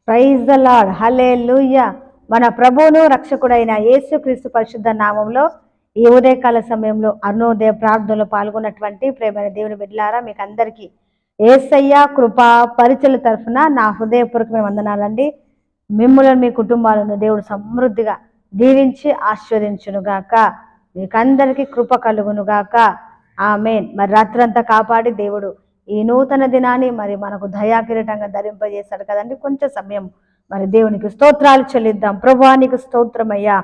Praise the lord, హల్లెలూయా. మన ప్రభువును రక్షకుడైన యేసుక్రీస్తు పరిశుద్ధ నామంలో ఈ ఉదయకాల సమయంలో అరుణోదయ ప్రార్థనలో పాల్గొన్నటువంటి ప్రేమైన దేవుని బిడ్డలారా, మీకు అందరికీ యేసయ్య కృపా పరిచయల తరఫున నా హృదయపూర్వకమైన వందనాలండి. మిమ్మల్ని మీ కుటుంబాలను దేవుడు సమృద్ధిగా దీవించి ఆశీర్వదించునుగాక. మీకందరికీ కృప కలుగునుగాక. ఆమేన్. మరి రాత్రంతా కాపాడి దేవుడు ఈ నూతన దినాన్ని మరి మనకు దయాకిరీటంగా ధరింపజేశాడు కదండి. కొంచెం సమయం మరి దేవునికి స్తోత్రాలు చెల్లిద్దాం. ప్రభువానికి స్తోత్రమయ్యా.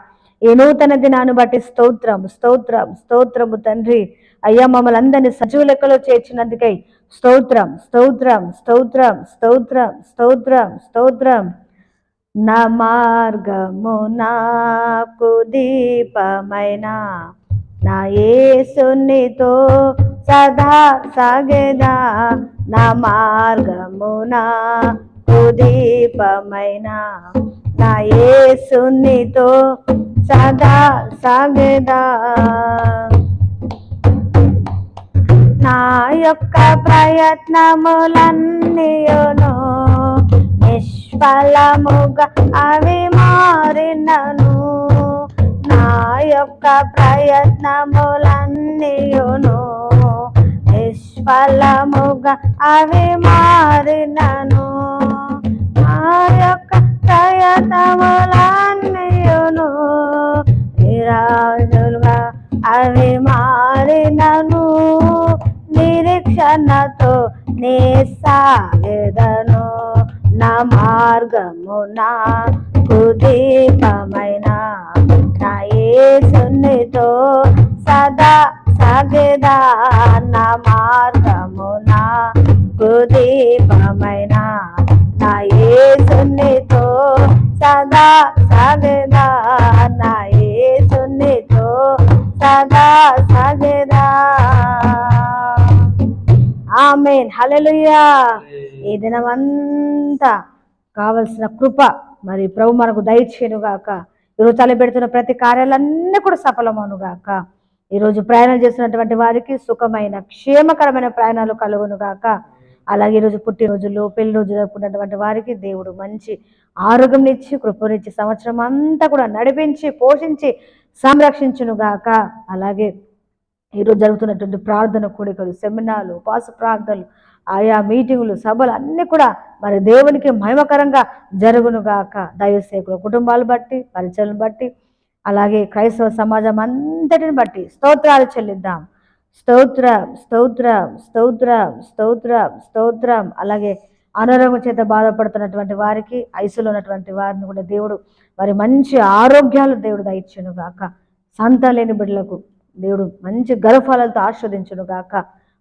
ఈ నూతన దినాన్ని బట్టి స్తోత్రం స్తోత్రం స్తోత్రము తండ్రి. అయ్యా, మమ్మల్ని అందరినీ సజీవ లెక్కలో చేర్చినందుకై స్తోత్రం స్తోత్రం స్తోత్రం స్తోత్రం స్తోత్రం స్తోత్రం. నా మార్గము నాకు దీపమైన నా యేసునితో సదా సాగేదా. నా మార్గము నాకు దీపమైన నా యేసునితో సదా సాగేదా. నా యొక్క ప్రయత్నములన్నీయును నిష్ఫలముగా అవి మారినను. నా యొక్క ప్రయత్నములన్నీయును నిష్ఫలముగా అవి మారినను. నా యొక్క ప్రయత్నములన్నీయును నిరాశలుగా అవి మారినను. నిరీక్షణతో నే సాగెదను. నా మార్గము నాకు దీపమైన నా యేసునితో సదా సాగెదా. నా మార్గము నాకు దీపమైన నా యేసునితో సదా సాగెదా. నా యేసునితో సదా సాగెదా. ఆమేన్, హల్లెలూయా. ఈ దినమంతా కావలసిన కృప మరి ప్రభు మనకు దయచేయునుగాక. ఈరోజు తలపెడుతున్న ప్రతి కార్యాలన్నీ కూడా సఫలమవునుగాక. ఈరోజు ప్రయాణం చేస్తున్నటువంటి వారికి సుఖమైన క్షేమకరమైన ప్రయాణాలు కలుగునుగాక. అలాగే ఈరోజు పుట్టినరోజులు పెళ్లి రోజు జరుపుకున్నటువంటి వారికి దేవుడు మంచి ఆరోగ్యం ఇచ్చి కృపనిచ్చి సంవత్సరం అంతా కూడా నడిపించి పోషించి సంరక్షించునుగాక. అలాగే ఈరోజు జరుగుతున్నటువంటి ప్రార్థన కూడికలు, సెమినార్లు, ఉపవాస ప్రార్థనలు, ఆయా మీటింగులు, సభలు అన్నీ కూడా మరి దేవునికి మహిమకరంగా జరుగునుగాక. దైవ సేవకుల కుటుంబాలు బట్టి, పరిచయం బట్టి, అలాగే క్రైస్తవ సమాజం అంతటిని బట్టి స్తోత్రాలు చెల్లిద్దాం. స్తోత్రం స్తోత్రం స్తోత్రం స్తోత్రం స్తోత్రం. అలాగే అనారోగ్యం చేత బాధపడుతున్నటువంటి వారికి, ఐసులో ఉన్నటువంటి వారిని కూడా దేవుడు మరి మంచి ఆరోగ్యాలు దేవుడు దయచేయునుగాక. సంతానం లేని బిడ్డలకు దేవుడు మంచి గర్భఫలాలతో ఆస్వాదించునుగాక.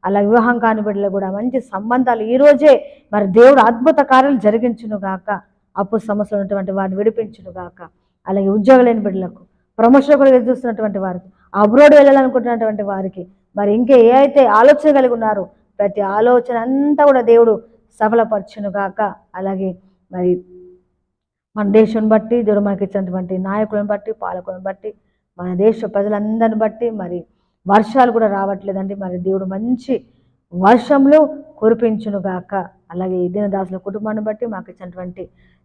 అలా వివాహం కాని బిడ్డలు కూడా మంచి సంబంధాలు ఈరోజే మరి దేవుడు అద్భుత కార్యాలు జరిగించునుగాక. అప్పు సమస్యలు ఉన్నటువంటి వారిని విడిపించునుగాక. అలాగే ఉద్యోగం లేని బిడ్డలకు, ప్రమోషన్ కూడా చూస్తున్నటువంటి వారికి, అబ్రోడ్ వెళ్ళాలనుకుంటున్నటువంటి వారికి మరి ఇంకే ఏ అయితే ఆలోచన కలిగి ఉన్నారో ప్రతి ఆలోచన అంతా కూడా దేవుడు సఫలపరచునుగాక. అలాగే మరి మన దేశం బట్టి దేవుడు మనకి ఇచ్చినటువంటి నాయకులను బట్టి, పాలకులను బట్టి, మన దేశ ప్రజలందరిని బట్టి మరి వర్షాలు కూడా రావట్లేదండి. మరి దేవుడు మంచి వర్షంలో కురిపించునుగాక. అలాగే ఈ దీనదాసుల కుటుంబాన్ని బట్టి, మాకు ఇచ్చినటువంటి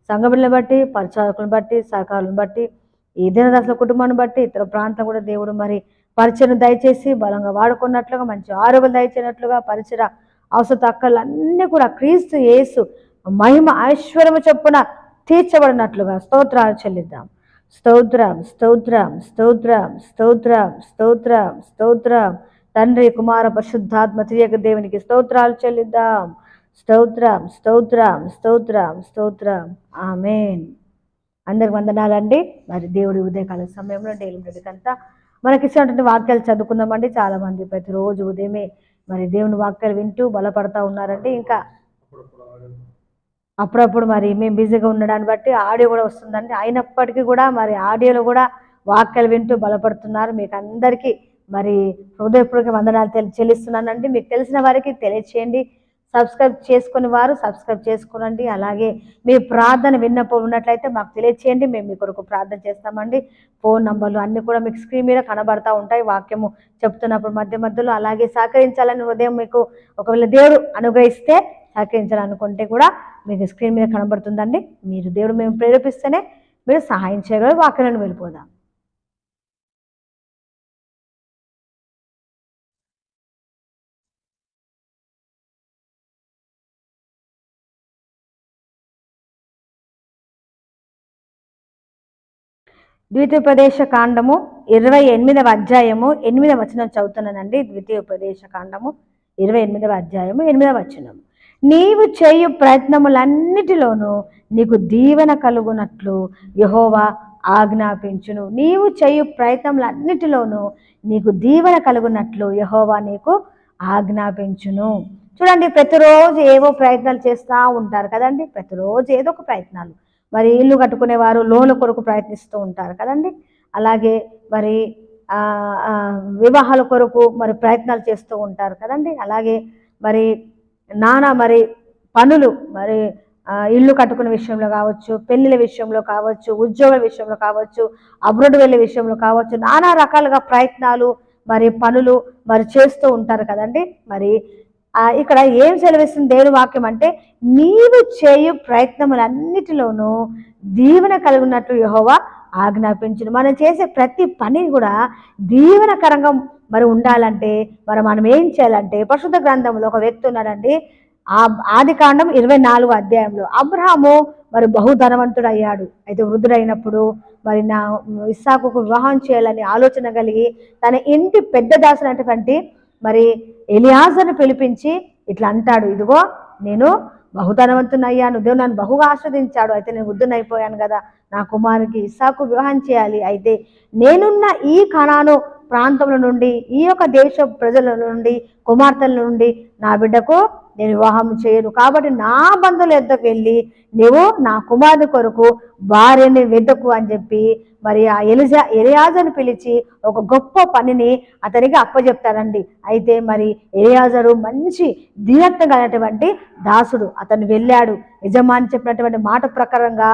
సంఘబిడ్డలను బట్టి, పరిచారకులను బట్టి, సహకారులను బట్టి, ఈ దీనదాసుల కుటుంబాన్ని బట్టి ఇతర ప్రాంతం కూడా దేవుడు మరి పరిచయం దయచేసి బలంగా వాడుకున్నట్లుగా, మంచి ఆరోగ్యం దయచేసినట్లుగా, పరిచయ అవసర అక్కర్లన్నీ కూడా క్రీస్తు యేసు మహిమ ఐశ్వర్యము చొప్పున తీర్చబడినట్లుగా స్తోత్రాలు చెల్లిద్దాం. స్తోత్రం స్తోత్రం స్తోత్రం స్తోత్రం స్తోత్రం స్తోత్రం. తండ్రి, కుమార, పరిశుద్ధాత్మ త్రియేక దేవునికి స్తోత్రాలు చెల్లిద్దాం. స్తోత్రం స్తోత్రం స్తోత్రం స్తోత్రం. ఆమేన్. అందరికి వందనాలండి. మరి దేవుడి ఉదయకాల సమయంలో డైలీకంతా మనకి ఇచ్చినటువంటి వాక్యాలు చదువుకుందామండి. చాలామంది ప్రతిరోజు ఉదయమే మరి దేవుని వాక్యాలు వింటూ బలపడతా ఉన్నారండి. ఇంకా అప్పుడప్పుడు మరి మేము బిజీగా ఉండడాన్ని బట్టి ఆడియో కూడా వస్తుందండి. అయినప్పటికీ కూడా మరి ఆడియోలో కూడా వాక్యాలు వింటూ బలపడుతున్నారు. మీకు అందరికీ మరి హృదయపూర్వక వందనాలు చెల్లిస్తున్నానండి. మీకు తెలిసిన వారికి తెలియచేయండి. సబ్స్క్రైబ్ చేసుకుని వారు సబ్స్క్రైబ్ చేసుకోనండి. అలాగే మీ ప్రార్థన విన్నప్పుడు ఉన్నట్లయితే మాకు తెలియచేయండి. మేము మీ కొరకు ప్రార్థన చేస్తామండి. ఫోన్ నంబర్లు అన్నీ కూడా మీకు స్క్రీన్ మీద కనబడతా ఉంటాయి వాక్యము చెప్తున్నప్పుడు మధ్య మధ్యలో. అలాగే సహకరించాలని ఉదయం మీకు ఒకవేళ దేవుడు అనుగ్రహిస్తే సహకరించాలనుకుంటే కూడా మీకు స్క్రీన్ మీద కనబడుతుందండి. మీరు దేవుడు మేము ప్రేరేపిస్తేనే మీరు సహాయం చేయగలరు. వాక్యాలను వెళ్ళిపోదాం. ద్వితీయోపదేశ కాండము 28వ అధ్యాయము 8వ వచనం చదువుతున్నానండి. ద్వితీయోపదేశ కాండము 28వ అధ్యాయము 8వ వచనం. నీవు చేయు ప్రయత్నములన్నిటిలోనూ నీకు దీవెన కలుగునట్లు యెహోవా ఆజ్ఞాపించును. నీవు చేయు ప్రయత్నములన్నిటిలోనూ నీకు దీవెన కలుగునట్లు యెహోవా నీకు ఆజ్ఞాపించును. చూడండి, ప్రతిరోజు ఏవో ప్రయత్నాలు చేస్తూ ఉంటారు కదండి. ప్రతిరోజు ఏదో ఒక ప్రయత్నాలు. మరి ఇల్లు కట్టుకునేవారు లోన్ల కొరకు ప్రయత్నిస్తూ ఉంటారు కదండి. అలాగే మరి వివాహాల కొరకు మరి ప్రయత్నాలు చేస్తూ ఉంటారు కదండి. అలాగే మరి మరి పనులు మరి ఇల్లు కట్టుకునే విషయంలో కావచ్చు, పెళ్ళిళ్ళ విషయంలో కావచ్చు, ఉద్యోగ విషయంలో కావచ్చు, అబ్రాడ్ వెళ్ళే విషయంలో కావచ్చు, నానా రకాలుగా ప్రయత్నాలు మరి పనులు మరి చేస్తూ ఉంటారు కదండి. మరి ఇక్కడ ఏం సెలవిస్తుంది దేవుని వాక్యం అంటే, నీవు చేయు ప్రయత్నములన్నిటిలోనూ దీవెన కలిగినట్లు యెహోవా ఆజ్ఞాపించును. మనం చేసే ప్రతి పని కూడా దీవెనకరంగా మరి ఉండాలంటే మనం ఏం చేయాలంటే, పరిశుద్ధ గ్రంథంలో ఒక వ్యక్తి ఉన్నాడండి. ఆదికాండం 24వ అధ్యాయంలో అబ్రహాము మరి బహుధనవంతుడు అయ్యాడు. అయితే వృద్ధుడైనప్పుడు మరి నా ఇస్సాకుకు వివాహం చేయాలని ఆలోచన కలిగి తన ఇంటి పెద్ద దాసునటువంటి మరి ఎలియాజరును పిలిపించి ఇట్లా అంటాడు, ఇదిగో నేను బహుధనవంతుని అయ్యాను, దేవుడు నన్ను బహుగా ఆస్వాదించాడు. అయితే నేను వృద్ధునైపోయాను కదా, నా కుమారునికి ఇస్సాకు వివాహం చేయాలి. అయితే నేనున్న ఈ కనాను ప్రాంతంలో నుండి, ఈ యొక్క దేశ ప్రజల నుండి, కుమార్తెల నుండి నా బిడ్డకు నేను వివాహం చేయను. కాబట్టి నా బంధువుల యొద్దకు వెళ్ళి నువ్వు నా కుమారుని కొరకు భార్యని వెతుకు అని చెప్పి మరి ఆ ఎలియాజరును పిలిచి ఒక గొప్ప పనిని అతనికి అప్పచెప్తారండి. అయితే మరి ఎలియాజరు మంచి దీనత్వం కలిగినటువంటి దాసుడు. అతను వెళ్ళాడు, యజమాని చెప్పినటువంటి మాట ప్రకారంగా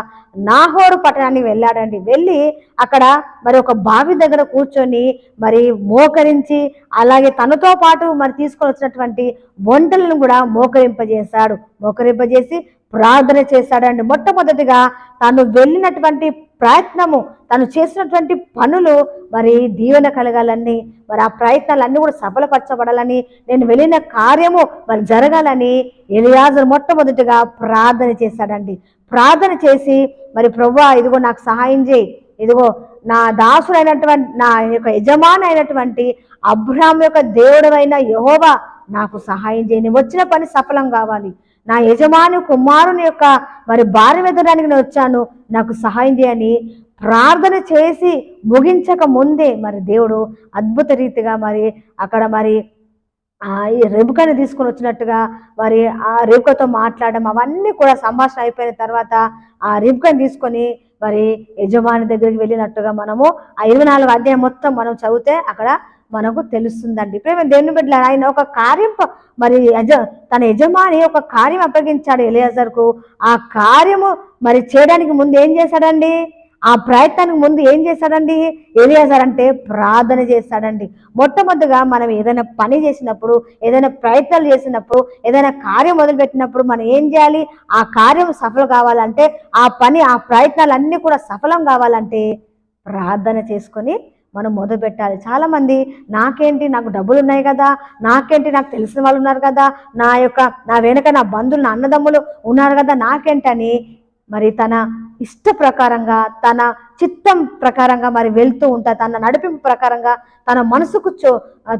నాహోరు పట్టణానికి వెళ్ళాడండి. వెళ్ళి అక్కడ మరి ఒక బావి దగ్గర కూర్చొని మరి మోకరించి, అలాగే తనతో పాటు మరి తీసుకొని వచ్చినటువంటి వంటలను కూడా మోకరింపజేశాడు. మోకరింపజేసి ప్రార్థన చేశాడండి. మొట్టమొదటిగా తాను వెళ్ళినటువంటి ప్రయత్నము, తను చేసినటువంటి పనులు మరి దీవెన కలగాలని, మరి ఆ ప్రయత్నాలన్నీ కూడా సఫలపరచబడాలని, నేను వెళ్ళిన కార్యము మరి జరగాలని ఎలియాజరు మొట్టమొదటిగా ప్రార్థన చేశాడండి. ప్రార్థన చేసి మరి ప్రభువా ఇదిగో నాకు సహాయం చేయి, ఇదిగో నా దాసుడైనటువంటి నా యొక్క యజమాని అయినటువంటి అబ్రహాము యొక్క దేవుడైన యెహోవా నాకు సహాయం చేయని, వచ్చిన పని సఫలం కావాలి, నా యజమాని కుమారుని యొక్క మరి భార్య వెతడానికి నేను వచ్చాను, నాకు సహాయం చేయని ప్రార్థన చేసి ముగించక ముందే మరి దేవుడు అద్భుత రీతిగా మరి అక్కడ మరి ఈ రెబుకని తీసుకొని వచ్చినట్టుగా మరి ఆ రెబుకతో మాట్లాడడం, అవన్నీ కూడా సంభాషణ అయిపోయిన తర్వాత ఆ రెబుకని తీసుకొని మరి యజమాని దగ్గరికి వెళ్ళినట్టుగా మనము ఆ 24వ అధ్యాయం మొత్తం మనం చదివితే అక్కడ మనకు తెలుస్తుందండి. ప్రేమ దేవుని బిడ్డల, ఆయన ఒక కార్యం మరి తన యజమాని ఒక కార్యం అప్పగించాడు ఎలియాజరుకు. ఆ కార్యము మరి చేయడానికి ముందు ఏం చేశాడండి, ఆ ప్రయత్నానికి ముందు ఏం చేశాడండి ఎలియాజరు అంటే ప్రార్థన చేశాడండి. మొట్టమొదటిగా మనం ఏదైనా పని చేసినప్పుడు, ఏదైనా ప్రయత్నాలు చేసినప్పుడు, ఏదైనా కార్యం మొదలుపెట్టినప్పుడు మనం ఏం చేయాలి, ఆ కార్యం సఫలం కావాలంటే, ఆ పని ఆ ప్రయత్నాలన్నీ కూడా సఫలం కావాలంటే ప్రార్థన చేసుకొని మనం మొదలు పెట్టాలి. చాలామంది నాకేంటి, నాకు డబ్బులు ఉన్నాయి కదా, నాకేంటి, నాకు తెలిసిన వాళ్ళు ఉన్నారు కదా, నా వెనక నా బంధువులు నా అన్నదమ్ములు ఉన్నారు కదా, నాకేంటని మరి తన ఇష్ట ప్రకారంగా తన చిత్తం ప్రకారంగా మరి వెళ్తూ ఉంటారు. తన నడిపింపు ప్రకారంగా తన మనసుకు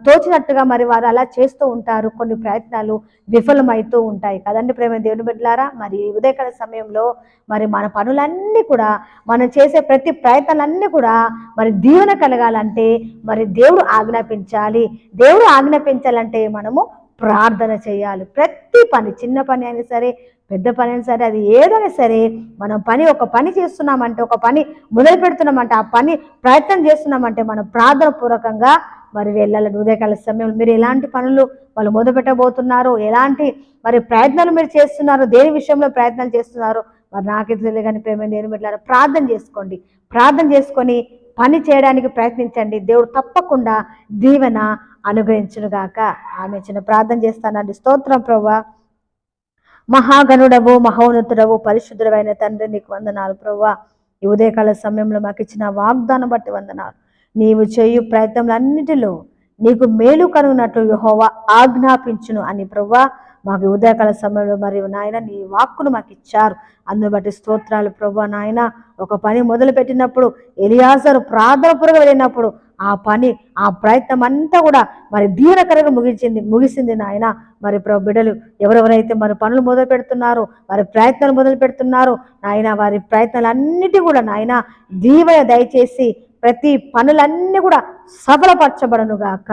తోచినట్టుగా మరి వారు అలా చేస్తూ ఉంటారు. కొన్ని ప్రయత్నాలు విఫలమవుతూ ఉంటాయి కదండి ప్రేమ దేవుని బిడ్డలారా. మరి ఉదయకాల సమయంలో మరి మన పనులన్నీ కూడా, మనం చేసే ప్రతి ప్రయత్నాలన్నీ కూడా మరి దీవెన కలగాలంటే మరి దేవుడు ఆజ్ఞాపించాలి. దేవుడు ఆజ్ఞాపించాలంటే మనము ప్రార్థన చేయాలి. ప్రతి పని, చిన్న పని అయినా సరే, పెద్ద పని అయినా సరే, అది ఏదైనా సరే, మనం ఒక పని చేస్తున్నామంటే, ఒక పని మొదలు పెడుతున్నామంటే, ఆ పని ప్రయత్నం చేస్తున్నామంటే మనం ప్రార్థన పూర్వకంగా మరి వెళ్ళాలి. ఉదయకాల సమయంలో మీరు ఎలాంటి పనులు వాళ్ళు మొదలు పెట్టబోతున్నారు, ఎలాంటి మరి ప్రయత్నాలు మీరు చేస్తున్నారు, దేని విషయంలో ప్రయత్నాలు చేస్తున్నారు మరి నాకైతే తెలియదు. కానీ ప్రేమ నేను పెట్టారు, ప్రార్థన చేసుకోండి. ప్రార్థన చేసుకొని పని చేయడానికి ప్రయత్నించండి. దేవుడు తప్పకుండా దీవెన అనుగ్రహించునుగాక. ఆమె చిన్న ప్రార్థన చేస్తానండి. స్తోత్రం ప్రభువా, మహాగణుడవు, మహోన్నతుడవు, పరిశుద్ధుడైన తండ్రి, నీకు వందనాలు ప్రభువా. ఈ ఉదయకాల సమయంలో మాకు ఇచ్చిన వాగ్దానం బట్టి వందనాలు. నీవు చేయు ప్రయత్నములన్నిటిలో నీకు మేలు కలుగునట్లు యెహోవా ఆజ్ఞాపించును అని ప్రభువా మాకు ఉదయకాల సమయంలో మరియు నాయన నీ వాక్కును మాకు ఇచ్చారు. అందును బట్టి స్తోత్రాలు ప్రభువా. నాయన ఒక పని మొదలు పెట్టినప్పుడు ఎలియాజరు ప్రార్థనపూర్వకంగా వెళ్ళినప్పుడు ఆ పని, ఆ ప్రయత్నం అంతా కూడా మరి దీవెనకరంగా ముగిసింది నాయన. మరి ప్రభు బిడ్డలు ఎవరెవరైతే మరి పనులు మొదలు పెడుతున్నారో, వారి ప్రయత్నాలు మొదలు పెడుతున్నారో నాయన, వారి ప్రయత్నాలన్నిటి కూడా నాయన దీవెన దయచేసి ప్రతి పనులన్నీ కూడా సఫలపరచబడను గాక.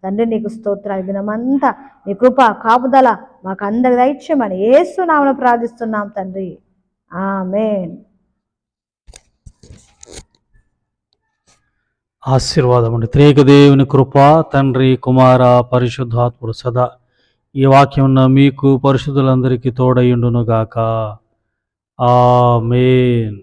తండ్రి నీకు స్తోత్రాలు. దినమంతా నీ కృప కాపుదల మాకు అందరి దయచేయమని యేసు నామములో ప్రార్థిస్తున్నాం తండ్రి. ఆమేన్. ఆశీర్వాదం అండి. త్రేక దేవుని కృప, తండ్రి, కుమార, పరిశుద్ధాత్ముడు సదా ఈ వాక్యం మీకు పరిశుద్ధులందరికీ తోడయుండును గాక. ఆమేన్.